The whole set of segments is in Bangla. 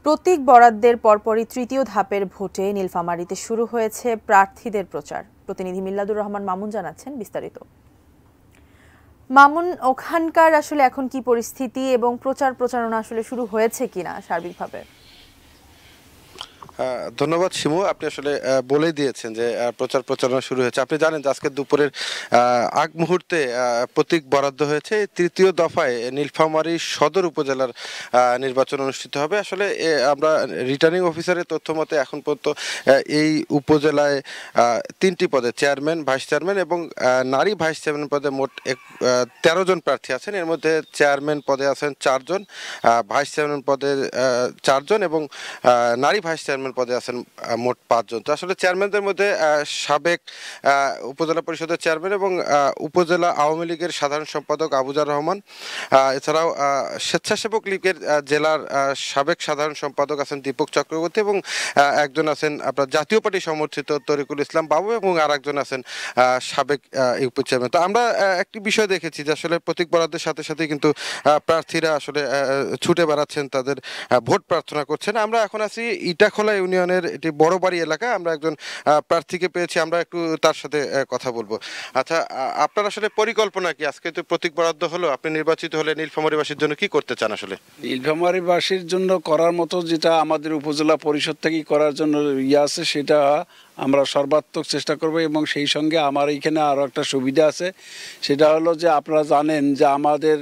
প্রতীক বরাদ্দের পরপরই তৃতীয় ধাপের ভোটে নীলফামারীতে শুরু হয়েছে প্রার্থীদের প্রচার। প্রতিনিধি মিল্লাদুর রহমান মামুন জানাচ্ছেন বিস্তারিত। মামুন, ওখানকার আসলে এখন কি পরিস্থিতি এবং প্রচারণা আসলে শুরু হয়েছে কিনা সার্বিকভাবে? ধন্যবাদ শিমু, আপনি আসলে বলেই দিয়েছেন যে প্রচারণা শুরু হয়েছে। আপনি জানেন যে আজকে দুপুরের আগ মুহূর্তে প্রতীক বরাদ্দ হয়েছে। তৃতীয় দফায় নীলফামারী সদর উপজেলার নির্বাচন অনুষ্ঠিত হবে। আসলে আমরা রিটার্নিং অফিসারের তথ্য মতে এখন পর্যন্ত এই উপজেলায় 3টি পদে চেয়ারম্যান, ভাইস চেয়ারম্যান এবং নারী ভাইস চেয়ারম্যান পদে মোট 13 জন প্রার্থী আছেন। এর মধ্যে চেয়ারম্যান পদে আছেন 4 জন, ভাইস চেয়ারম্যান পদে 4 জন এবং নারী ভাইস চেয়ারম্যান পদে আছেন মোট 5 জন। তো আসলে চেয়ারম্যানদের মধ্যে সাবেক উপজেলা পরিষদের চেয়ারম্যান এবং উপজেলা আওয়ামী লীগের সাধারণ সম্পাদক আবুজার রহমান, এছাড়াও স্বেচ্ছাসেবক লীগের জেলার সাবেক সাধারণ সম্পাদক আছেন দীপক চক্রবর্তী এবং একজন আছেন আপনার জাতীয় পার্টি সমর্থিত তরিকুল ইসলাম বাবু এবং আর একজন আছেন সাবেক ইউপি চেয়ারম্যান। তো আমরা একটি বিষয় দেখেছি যে আসলে প্রতীক বরাদ্দের সাথে সাথে কিন্তু প্রার্থীরা আসলে ছুটে বেড়াচ্ছেন, তাদের ভোট প্রার্থনা করছেন। আমরা এখন আছি ইটাখোলা ইউনিয়নের এটি বড়বাড়ি এলাকা। আমরা একজন প্রার্থীকে পেয়েছি, আমরা একটু তার সাথে কথা বলবো। আচ্ছা, আপনার আসলে পরিকল্পনা কি? আজকে তো প্রতীক বরাদ্দ হলো, আপনি নির্বাচিত হলে নীলফামারীবাসীর জন্য কি করতে চান? আসলে নীলফামারীবাসীর জন্য করার মতো যেটা আমাদের উপজেলা পরিষদ থেকে করার জন্য আছে সেটা আমরা সর্বাত্মক চেষ্টা করব। এবং সেই সঙ্গে আমার এইখানে আরও একটা সুবিধা আছে, সেটা হলো যে আপনারা জানেন যে আমাদের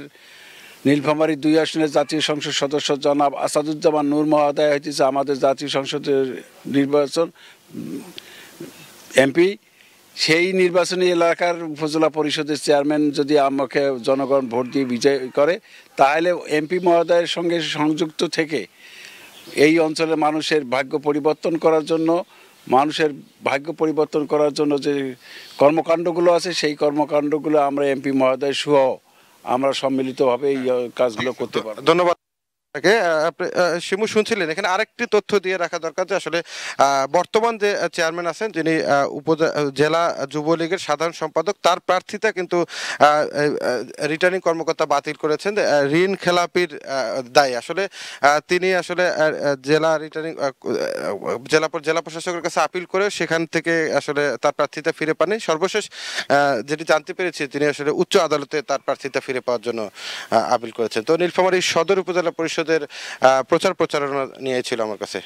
নীলফামারী 2 আসনের জাতীয় সংসদ সদস্য জনাব আসাদুজ্জামান নূর মহোদয় হইতেছে আমাদের জাতীয় সংসদের নির্বাচন এমপি। সেই নির্বাচনী এলাকার উপজেলা পরিষদের চেয়ারম্যান যদি আমাকে জনগণ ভোট দিয়ে বিজয় করে, তাহলে এমপি মহোদয়ের সঙ্গে সংযুক্ত থেকে এই অঞ্চলের মানুষের ভাগ্য পরিবর্তন করার জন্য যে কর্মকাণ্ডগুলো আছে সেই কর্মকাণ্ডগুলো আমরা এমপি মহোদয় সহ আমরা সম্মিলিতভাবে এই কাজগুলো করতে পারব। ধন্যবাদ। শিমু, শুনছিলেন এখানে আরেকটি তথ্য দিয়ে রাখা দরকার যে আসলে বর্তমান যে চেয়ারম্যান আছেন যিনি জেলা যুবলীগের সাধারণ সম্পাদক, তার প্রার্থিতা কিন্তু রিটার্নিং কর্মকর্তা বাতিল করেছেন ঋণ খেলাপির দায়। আসলে তিনি আসলে জেলা প্রশাসকের কাছে আপিল করে সেখান থেকে আসলে তার প্রার্থিতা ফিরে পাননি। সর্বশেষ যেটি জানতে পেরেছি তিনি আসলে উচ্চ আদালতে তার প্রার্থিতা ফিরে পাওয়ার জন্য আপিল করেছেন। তো নীলফামারী সদর উপজেলা পরিষদের প্রচারণা নিয়ে ছিল আমার কাছে।